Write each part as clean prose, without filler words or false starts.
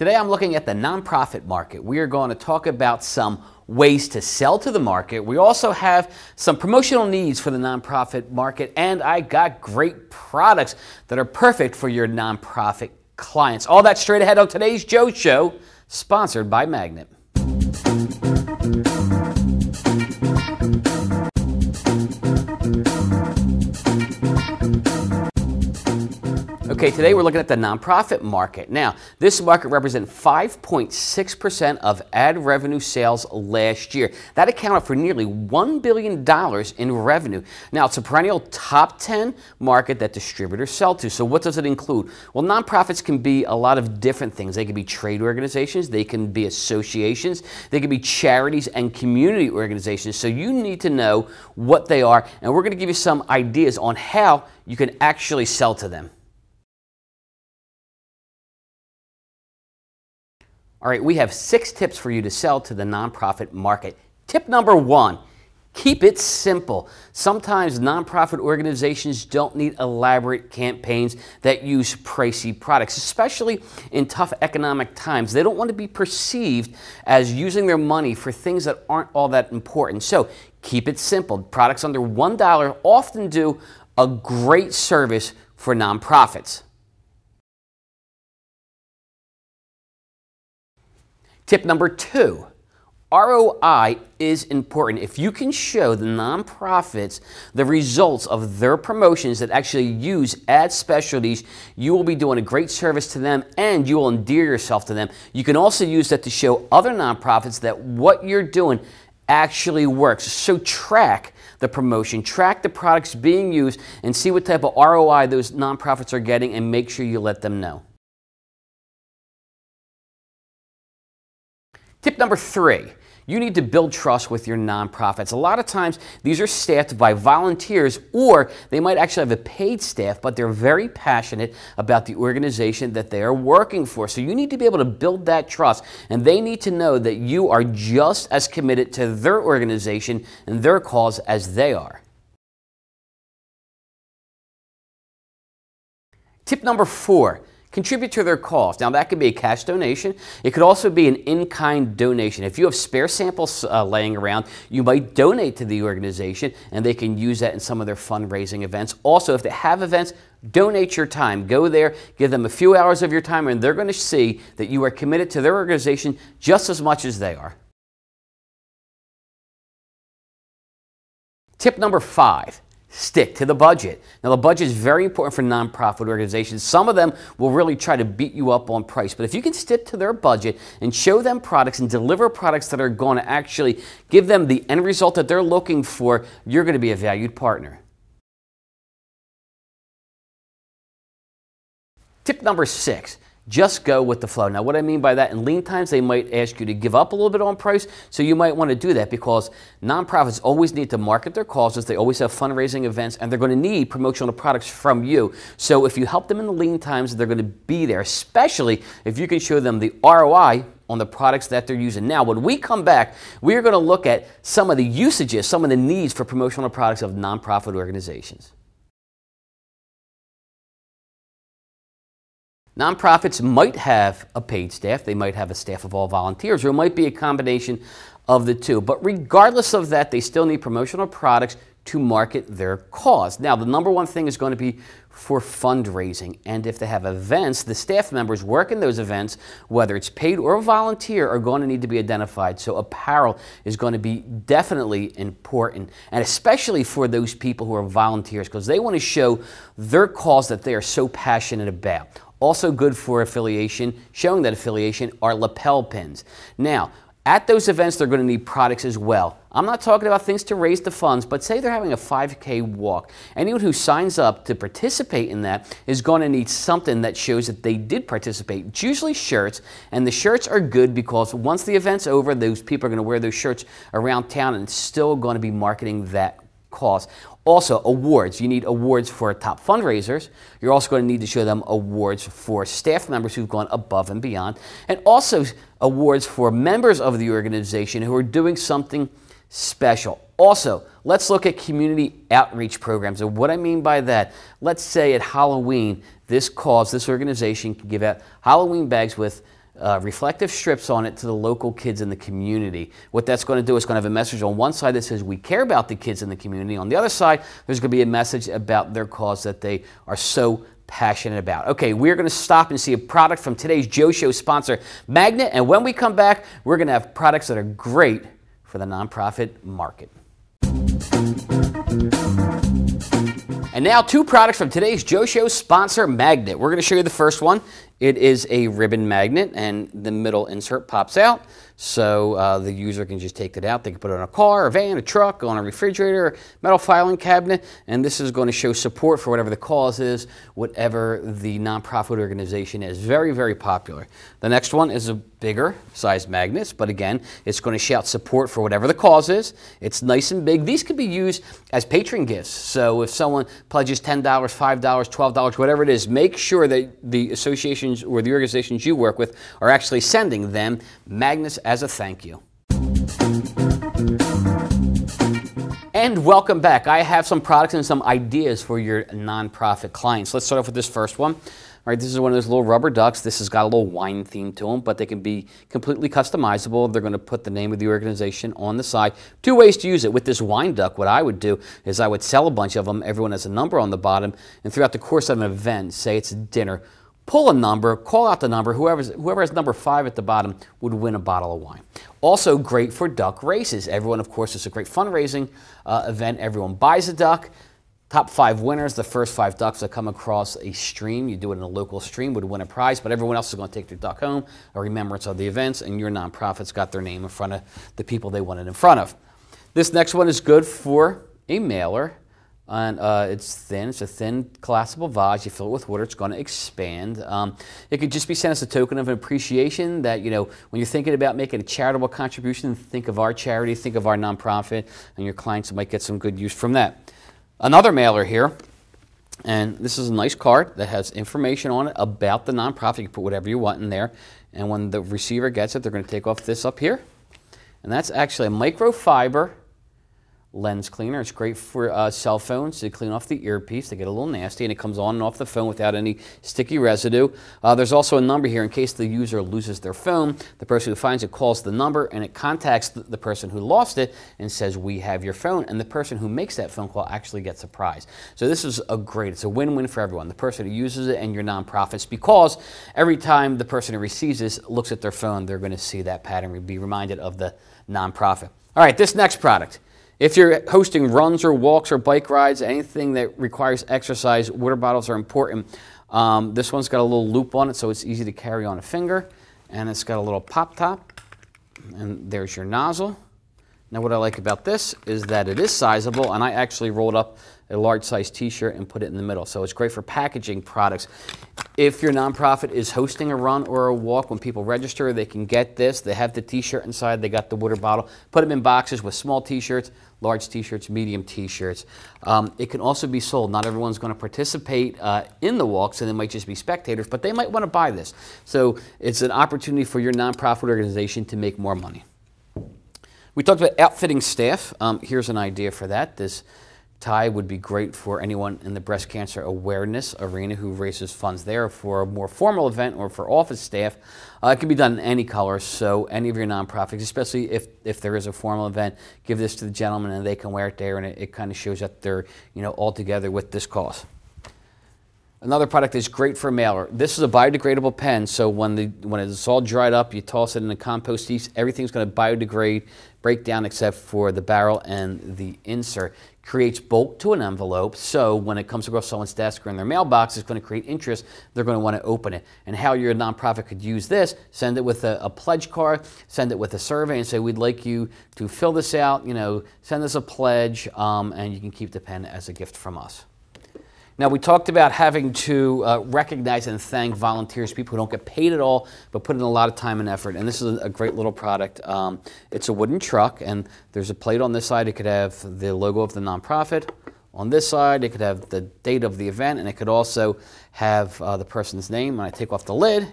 Today I'm looking at the nonprofit market. We are going to talk about some ways to sell to the market. We also have some promotional needs for the nonprofit market, and I got great products that are perfect for your nonprofit clients. All that straight ahead on today's Joe Show, sponsored by Magnet. Okay, today we're looking at the nonprofit market. Now, this market represents 5.6% of ad revenue sales last year. That accounted for nearly $1 billion in revenue. Now, it's a perennial top 10 market that distributors sell to. So what does it include? Well, nonprofits can be a lot of different things. They can be trade organizations, they can be associations, they can be charities and community organizations. So you need to know what they are, and we're going to give you some ideas on how you can actually sell to them. All right, we have 6 tips for you to sell to the nonprofit market. Tip number 1, keep it simple. Sometimes nonprofit organizations don't need elaborate campaigns that use pricey products, especially in tough economic times. They don't want to be perceived as using their money for things that aren't all that important. So keep it simple. Products under $1 often do a great service for nonprofits. Tip number 2, ROI is important. If you can show the nonprofits the results of their promotions that actually use ad specialties, you will be doing a great service to them and you will endear yourself to them. You can also use that to show other nonprofits that what you're doing actually works. So track the promotion, track the products being used, and see what type of ROI those nonprofits are getting, and make sure you let them know. Tip number 3, you need to build trust with your nonprofits. A lot of times these are staffed by volunteers, or they might actually have a paid staff, but they're very passionate about the organization that they are working for. So you need to be able to build that trust, and they need to know that you are just as committed to their organization and their cause as they are. Tip number 4, contribute to their cause. Now, that could be a cash donation. It could also be an in-kind donation. If you have spare samples laying around, you might donate to the organization, and they can use that in some of their fundraising events. Also, if they have events, donate your time. Go there, give them a few hours of your time, and they're going to see that you are committed to their organization just as much as they are. Tip number 5. Stick to the budget. Now, the budget is very important for nonprofit organizations. Some of them will really try to beat you up on price, but if you can stick to their budget and show them products and deliver products that are going to actually give them the end result that they're looking for, you're going to be a valued partner. Tip number 6. Just go with the flow. Now, what I mean by that, in lean times, they might ask you to give up a little bit on price, so you might want to do that because nonprofits always need to market their causes. They always have fundraising events, and they're going to need promotional products from you. So if you help them in the lean times, they're going to be there, especially if you can show them the ROI on the products that they're using. Now, when we come back, we are going to look at some of the usages, some of the needs for promotional products of nonprofit organizations. Nonprofits might have a paid staff, they might have a staff of all volunteers, or it might be a combination of the two. But regardless of that, they still need promotional products to market their cause. Now, the number 1 thing is going to be for fundraising. And if they have events, the staff members working those events, whether it's paid or volunteer, are going to need to be identified. So apparel is going to be definitely important, and especially for those people who are volunteers, because they want to show their cause that they are so passionate about. Also good for affiliation, showing that affiliation, are lapel pins. Now, at those events, they're going to need products as well. I'm not talking about things to raise the funds, but say they're having a 5K walk. Anyone who signs up to participate in that is going to need something that shows that they did participate. It's usually shirts, and the shirts are good because once the event's over, those people are going to wear those shirts around town, and it's still going to be marketing that cause. Also, awards. You need awards for top fundraisers. You're also going to need to show them awards for staff members who've gone above and beyond, and also awards for members of the organization who are doing something special. Also, let's look at community outreach programs. And what I mean by that, let's say at Halloween, this organization can give out Halloween bags with reflective strips on it to the local kids in the community. What that's going to do is going to have a message on one side that says we care about the kids in the community. On the other side, there's going to be a message about their cause that they are so passionate about. Okay, we're going to stop and see a product from today's Joe Show sponsor, Magnet, and when we come back, we're going to have products that are great for the nonprofit market. And now 2 products from today's Joe Show sponsor, Magnet. We're going to show you the first one. It is a ribbon magnet, and the middle insert pops out, so the user can just take it out. They can put it on a car, a van, a truck, on a refrigerator, metal filing cabinet, and this is going to show support for whatever the cause is, whatever the nonprofit organization is. Very, very popular. The next one is a bigger size magnets, but again, it's going to shout support for whatever the cause is. It's nice and big. These can be used as patron gifts. So if someone pledges $10, $5, $12, whatever it is, make sure that the associations or the organizations you work with are actually sending them magnets as a thank you. And welcome back. I have some products and some ideas for your nonprofit clients. Let's start off with this first one. All right, this is one of those little rubber ducks. This has got a little wine theme to them, but they can be completely customizable. They're going to put the name of the organization on the side. 2 ways to use it. With this wine duck, what I would do is I would sell a bunch of them. Everyone has a number on the bottom, and throughout the course of an event, say it's a dinner, pull a number, call out the number. Whoever has number 5 at the bottom would win a bottle of wine. Also great for duck races. Everyone, of course, it's a great fundraising event. Everyone buys a duck. Top 5 winners, the first 5 ducks that come across a stream, you do it in a local stream, would win a prize, but everyone else is going to take their duck home, a remembrance of the events, and your nonprofit's got their name in front of the people they want it in front of. This next one is good for a mailer, and it's thin. It's a thin collapsible vase. You fill it with water. It's going to expand. It could just be sent as a token of appreciation that, you know, when you're thinking about making a charitable contribution, think of our charity, think of our nonprofit, and your clients might get some good use from that. Another mailer here, and this is a nice card that has information on it about the nonprofit. You can put whatever you want in there, and when the receiver gets it, they're going to take off this up here, and that's actually a microfiber lens cleaner. It's great for cell phones to clean off the earpiece. They get a little nasty, and it comes on and off the phone without any sticky residue. There's also a number here in case the user loses their phone. The person who finds it calls the number, and it contacts the person who lost it and says, we have your phone, and the person who makes that phone call actually gets a prize. So this is it's a win-win for everyone, the person who uses it and your nonprofits, because every time the person who receives this looks at their phone, they're going to see that pattern and be reminded of the nonprofit. All right, this next product. If you're hosting runs or walks or bike rides, anything that requires exercise, water bottles are important. This one's got a little loop on it, so it's easy to carry on a finger. And it's got a little pop top. And there's your nozzle. Now what I like about this is that it is sizable, and I actually rolled up a large size t-shirt and put it in the middle. So it's great for packaging products. If your nonprofit is hosting a run or a walk, when people register, they can get this. They have the t-shirt inside, they got the water bottle. Put them in boxes with small t-shirts, large t-shirts, medium t-shirts. It can also be sold. Not everyone's going to participate in the walk, so they might just be spectators, but they might want to buy this. So it's an opportunity for your nonprofit organization to make more money. We talked about outfitting staff. Here's an idea for that. This tie would be great for anyone in the breast cancer awareness arena who raises funds there for a more formal event or for office staff. It can be done in any color, so any of your nonprofits, especially if there is a formal event, give this to the gentleman and they can wear it there, and it kind of shows that they're, you know, all together with this cause. Another product that's great for a mailer. This is a biodegradable pen, so when it's all dried up, you toss it in a compost heap, everything's going to biodegrade, break down except for the barrel and the insert. Creates bulk to an envelope, so when it comes across someone's desk or in their mailbox, it's going to create interest. They're going to want to open it. And how your nonprofit could use this, send it with a pledge card, send it with a survey, and say, we'd like you to fill this out, you know, send us a pledge, and you can keep the pen as a gift from us. Now, we talked about having to recognize and thank volunteers, people who don't get paid at all, but put in a lot of time and effort. And this is a great little product. It's a wooden truck, and there's a plate on this side. It could have the logo of the nonprofit. On this side, it could have the date of the event, and it could also have the person's name. When I take off the lid,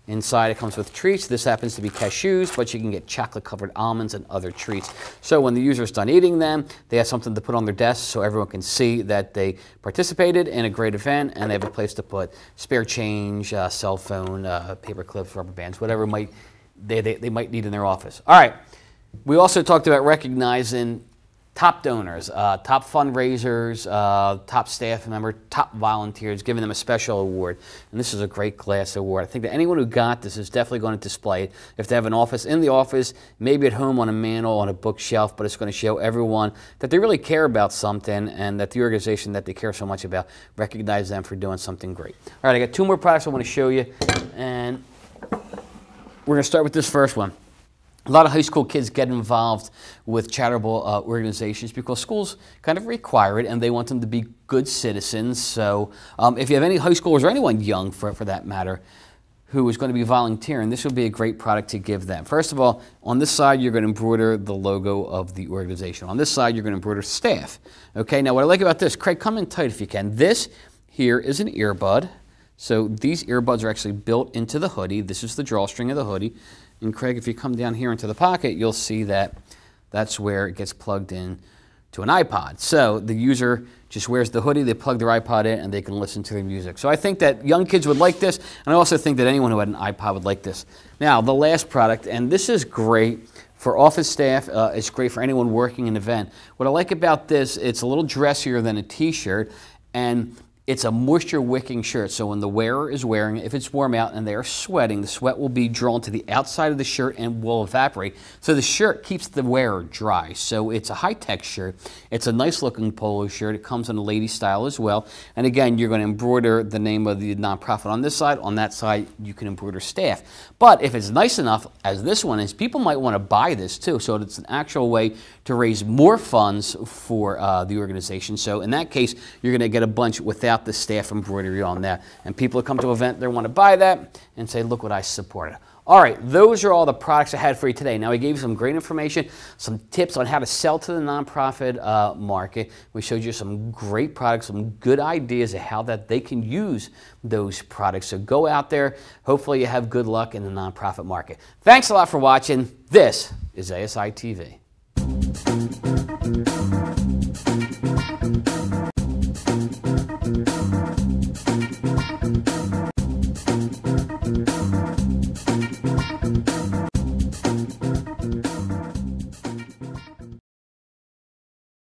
Inside it comes with treats. This happens to be cashews, but you can get chocolate-covered almonds and other treats. So when the user is done eating them, they have something to put on their desk so everyone can see that they participated in a great event, and they have a place to put spare change, cell phone, paper clips, rubber bands, whatever they might need in their office. All right. We also talked about recognizing top donors, top fundraisers, top staff member, top volunteers, giving them a special award. And this is a great class award. I think that anyone who got this is definitely going to display it. If they have an office, in the office, maybe at home on a mantle, on a bookshelf, but it's going to show everyone that they really care about something and that the organization that they care so much about recognize them for doing something great. All right, I got 2 more products I want to show you, and we're going to start with this first one. A lot of high school kids get involved with charitable organizations because schools kind of require it and they want them to be good citizens. So if you have any high schoolers or anyone young for that matter who is going to be volunteering, this would be a great product to give them. First of all, on this side you're going to embroider the logo of the organization. On this side you're going to embroider staff. Okay, now what I like about this, Craig, come in tight if you can. This here is an earbud. So these earbuds are actually built into the hoodie. This is the drawstring of the hoodie. And Craig, if you come down here into the pocket, you'll see that that's where it gets plugged in to an iPod. So the user just wears the hoodie, they plug their iPod in, and they can listen to their music. So I think that young kids would like this, and I also think that anyone who had an iPod would like this. Now, the last product, and this is great for office staff. It's great for anyone working an event. What I like about this, it's a little dressier than a t-shirt, and it's a moisture-wicking shirt, so when the wearer is wearing it, if it's warm out and they are sweating, the sweat will be drawn to the outside of the shirt and will evaporate. So the shirt keeps the wearer dry. So it's a high-tech shirt. It's a nice-looking polo shirt. It comes in a lady style as well. And again, you're going to embroider the name of the nonprofit on this side. On that side, you can embroider staff. But if it's nice enough, as this one is, people might want to buy this too. So it's an actual way to raise more funds for the organization. So in that case, you're going to get a bunch without the staff embroidery on that. And people that come to an event, they want to buy that and say, look what I supported. All right, those are all the products I had for you today. Now, we gave you some great information, some tips on how to sell to the nonprofit market. We showed you some great products, some good ideas of how that they can use those products. So go out there. Hopefully you have good luck in the nonprofit market. Thanks a lot for watching. This is ASI TV.